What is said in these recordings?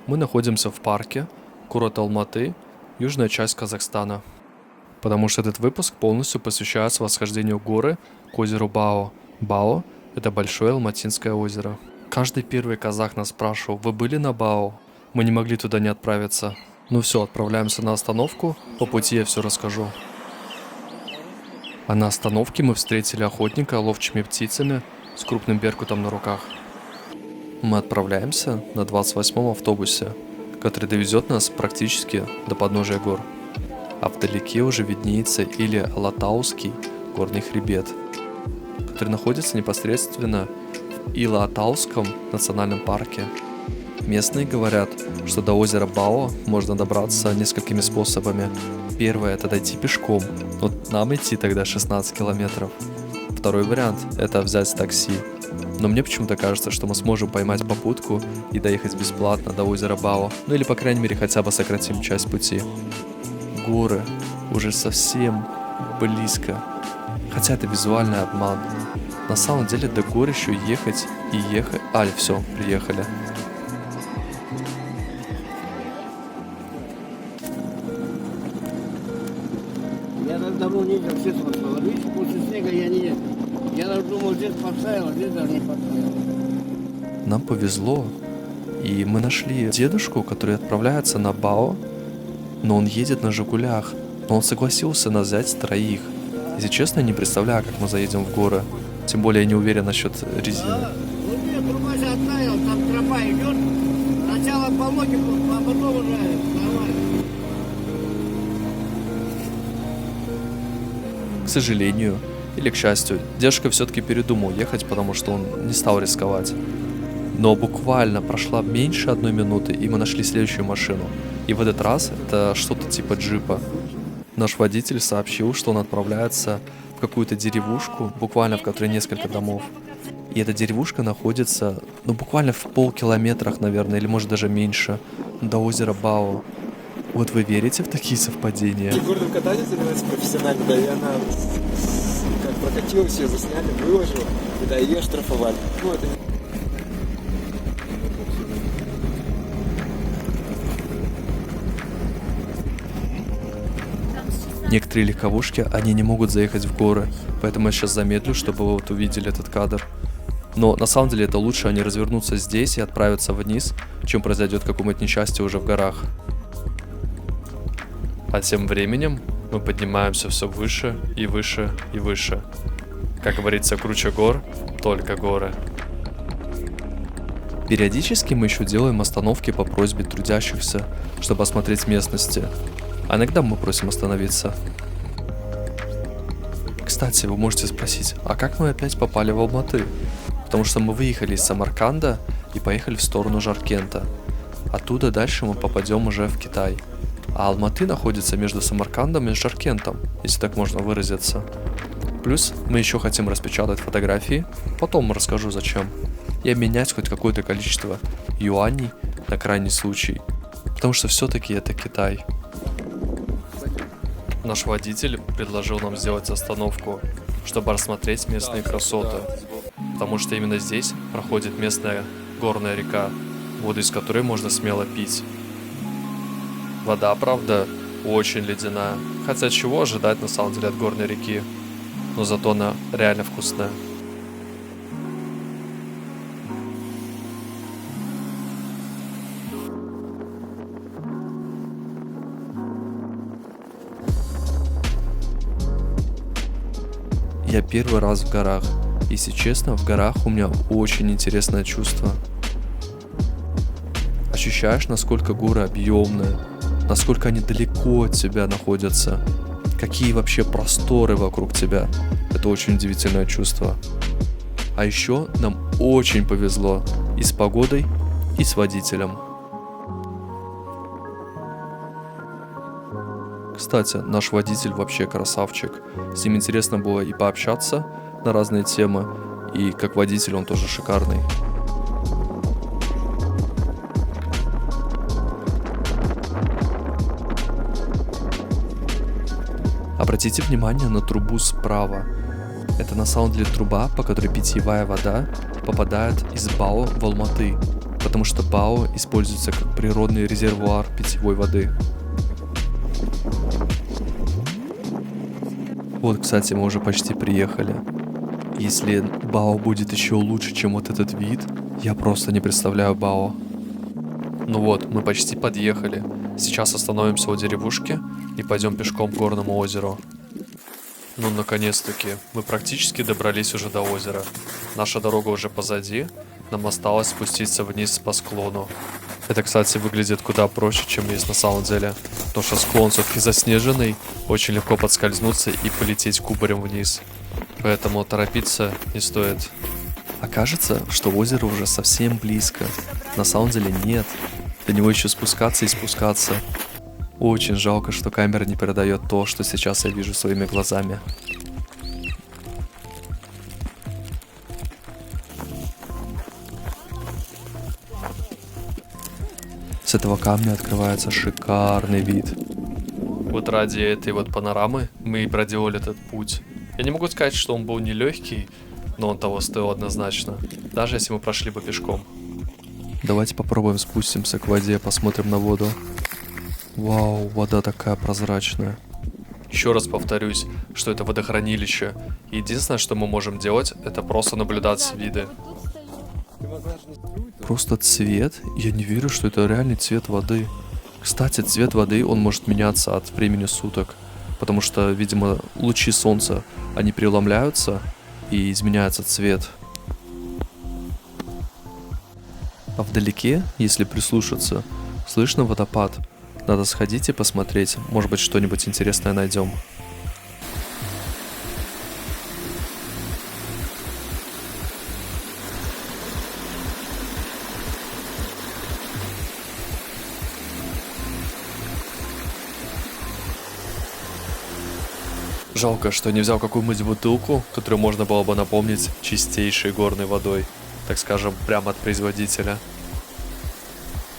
Мы находимся в парке, курорт Алматы, южная часть Казахстана. Потому что этот выпуск полностью посвящается восхождению горы к озеру Бао. Бао – это большое алматинское озеро. Каждый первый казах нас спрашивал: вы были на Бао? Мы не могли туда не отправиться. Ну все, отправляемся на остановку, по пути я все расскажу. А на остановке мы встретили охотника ловчими птицами с крупным беркутом на руках. Мы отправляемся на 28-м автобусе, который довезет нас практически до подножия гор. А вдалеке уже виднеется или Алатауский горный хребет, который находится непосредственно в Ила-Атауском национальном парке. Местные говорят, что до озера Бао можно добраться несколькими способами. Первое – это дойти пешком, но нам идти тогда 16 километров. Второй вариант – это взять такси. Но мне почему-то кажется, что мы сможем поймать попутку и доехать бесплатно до озера Бао. Ну или, по крайней мере, хотя бы сократим часть пути. Горы уже совсем близко. Хотя это визуальный обман. На самом деле до гор еще ехать и ехать. Все, приехали. Я давно не видел, честно сказал. Видите, после снега я даже думал, здесь подставил, здесь даже не подставил. Нам повезло, и мы нашли дедушку, который отправляется на Бао, но он едет на «Жигулях», но он согласился нас взять троих. Если честно, я не представляю, как мы заедем в горы, тем более я не уверен насчет резины. Ну нет, труба же оттаяла, там тропа идет, сначала пологи, а потом уже нормально. К сожалению, или к счастью, дедушка все-таки передумал ехать, потому что он не стал рисковать. Но буквально прошла меньше 1 минуты, и мы нашли следующую машину. И в этот раз это что-то типа джипа. Наш водитель сообщил, что он отправляется в какую-то деревушку, буквально в которой несколько домов. И эта деревушка находится, буквально в полкилометрах, наверное, или может даже меньше, до озера Бао. Вот вы верите в такие совпадения? Горным катанием занимается профессионально, да, и она как прокатилась, ее засняли, выложила, и да, ее штрафовали. Ну, это не... Некоторые легковушки, они не могут заехать в горы, поэтому я сейчас замедлю, чтобы вы вот увидели этот кадр. Но на самом деле это лучше они развернутся здесь и отправятся вниз, чем произойдет какое-нибудь несчастье уже в горах. А тем временем мы поднимаемся все выше и выше и выше. Как говорится, круче гор, только горы. Периодически мы еще делаем остановки по просьбе трудящихся, чтобы осмотреть местности. А иногда мы просим остановиться. Кстати, вы можете спросить, а как мы опять попали в Алматы? Потому что мы выехали из Самарканда и поехали в сторону Жаркента. Оттуда дальше мы попадем уже в Китай. А Алматы находится между Самаркандом и Жаркентом, если так можно выразиться. Плюс мы еще хотим распечатать фотографии, потом расскажу зачем. И обменять хоть какое-то количество юаней на крайний случай. Потому что все-таки это Китай. Наш водитель предложил нам сделать остановку, чтобы рассмотреть местные красоты. Потому что именно здесь проходит местная горная река, воду из которой можно смело пить. Вода, правда, очень ледяная, хотя чего ожидать на самом деле от горной реки, но зато она реально вкусная. Я первый раз в горах, и, если честно, в горах у меня очень интересное чувство. Ощущаешь, насколько горы объемные, насколько они далеко от тебя находятся, какие вообще просторы вокруг тебя. Это очень удивительное чувство. А еще нам очень повезло и с погодой, и с водителем. Кстати, наш водитель вообще красавчик. С ним интересно было и пообщаться на разные темы, и как водитель он тоже шикарный. Обратите внимание на трубу справа. Это на самом деле труба, по которой питьевая вода попадает из Бао в Алматы. потому что Бао используется как природный резервуар питьевой воды. Вот, кстати, мы уже почти приехали. Если Бао будет еще лучше, чем вот этот вид, я просто не представляю Бао. Ну вот, мы почти подъехали. Сейчас остановимся у деревушки и пойдем пешком к горному озеру. Ну, наконец-таки, мы практически добрались уже до озера. Наша дорога уже позади, нам осталось спуститься вниз по склону. Это, кстати, выглядит куда проще, чем есть на самом деле. Потому что склон все-таки заснеженный, очень легко подскользнуться и полететь кубарем вниз. Поэтому торопиться не стоит. Окажется, что озеро уже совсем близко. На самом деле нет. До него еще спускаться и спускаться. Очень жалко, что камера не передает то, что сейчас я вижу своими глазами. С этого камня открывается шикарный вид. Вот ради этой вот панорамы мы и проделали этот путь. Я не могу сказать, что он был нелегкий, но он того стоил однозначно, даже если мы прошли бы пешком. Давайте попробуем спустимся к воде, посмотрим на воду. Вау, вода такая прозрачная. Еще раз повторюсь, что это водохранилище. Единственное, что мы можем делать, это просто наблюдать виды. Просто цвет? Я не верю, что это реальный цвет воды. Кстати, цвет воды, он может меняться от времени суток. Потому что, видимо, лучи солнца, они преломляются и изменяется цвет. А вдалеке, если прислушаться, слышно водопад. Надо сходить и посмотреть, может быть, что-нибудь интересное найдем. Жалко, что не взял какую-нибудь бутылку, которую можно было бы наполнить чистейшей горной водой, так скажем, прямо от производителя.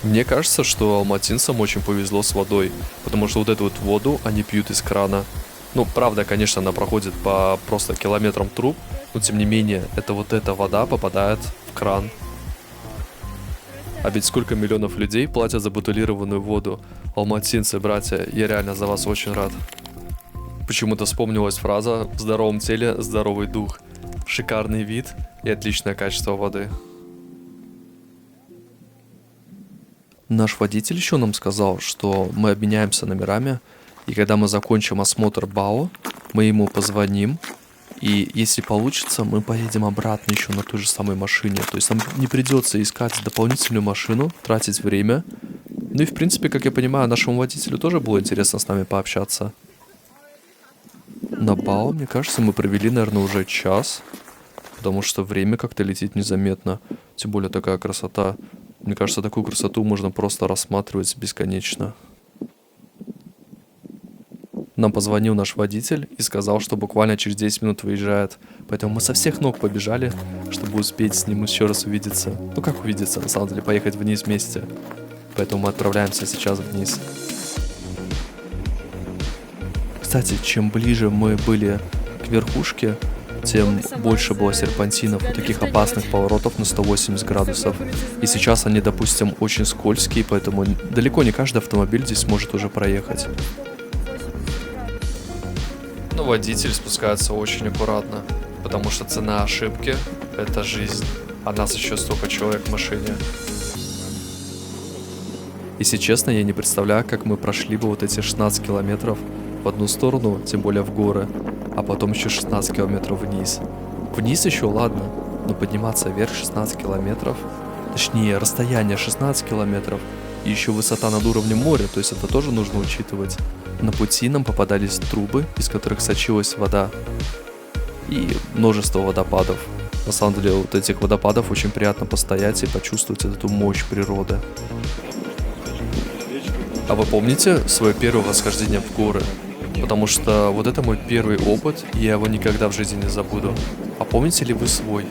Мне кажется, что алматинцам очень повезло с водой, потому что вот эту вот воду они пьют из крана. Ну, правда, конечно, она проходит по просто километрам труб, но тем не менее, эта вода попадает в кран. А ведь сколько миллионов людей платят за бутилированную воду. Алматинцы, братья, я реально за вас очень рад. Почему-то вспомнилась фраза «в здоровом теле здоровый дух». Шикарный вид и отличное качество воды. Наш водитель еще нам сказал, что мы обменяемся номерами, и когда мы закончим осмотр Бао, мы ему позвоним, и если получится, мы поедем обратно еще на той же самой машине. То есть нам не придется искать дополнительную машину, тратить время. Ну и в принципе, как я понимаю, нашему водителю тоже было интересно с нами пообщаться. На Бао, мне кажется, мы провели, наверное, уже час, потому что время как-то летит незаметно. Тем более такая красота. Мне кажется, такую красоту можно просто рассматривать бесконечно. Нам позвонил наш водитель и сказал, что буквально через 10 минут выезжает. Поэтому мы со всех ног побежали, чтобы успеть с ним еще раз увидеться. Ну как увидеться, на самом деле, поехать вниз вместе. Поэтому мы отправляемся сейчас вниз. Кстати, чем ближе мы были к верхушке, тем больше было серпантинов и таких опасных поворотов на 180 градусов. И сейчас они, допустим, очень скользкие, поэтому далеко не каждый автомобиль здесь может уже проехать. Но водитель спускается очень аккуратно, потому что цена ошибки – это жизнь, а нас еще столько человек в машине. Если честно, я не представляю, как мы прошли бы вот эти 16 километров в одну сторону, тем более в горы, а потом еще 16 километров вниз. Вниз еще ладно, но подниматься вверх 16 километров, точнее расстояние 16 километров и еще высота над уровнем моря, то есть это тоже нужно учитывать. На пути нам попадались трубы, из которых сочилась вода, и множество водопадов. На самом деле, вот этих водопадов очень приятно постоять и почувствовать эту мощь природы. А вы помните свое первое восхождение в горы? Потому что вот это мой первый опыт, и я его никогда в жизни не забуду. А помните ли вы свой?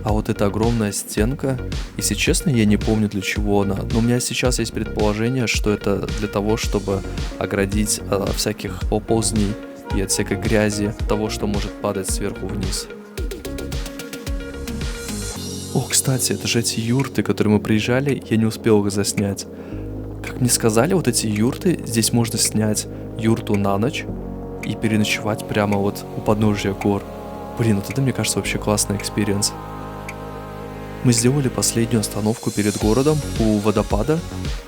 А вот эта огромная стенка, если честно, я не помню, для чего она. Но у меня сейчас есть предположение, что это для того, чтобы оградить от всяких оползней и от всякой грязи, того, что может падать сверху вниз. кстати, это же эти юрты, которые мы приезжали, я не успел их заснять. Как мне сказали, вот эти юрты, здесь можно снять юрту на ночь и переночевать прямо вот у подножия гор. Блин, вот это, мне кажется, вообще классный экспириенс. Мы сделали последнюю остановку перед городом у водопада,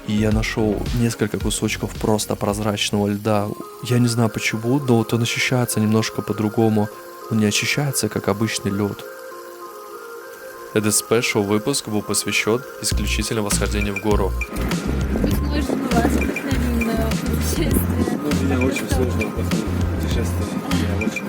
и я нашел несколько кусочков просто прозрачного льда. Я не знаю почему, но вот он ощущается немножко по-другому. Он не ощущается, как обычный лед. Этот спешл выпуск был посвящен исключительно восхождению в гору. Как можно вас вдохновить на путешествие? Ну, меня очень сложно путешествовать. Я очень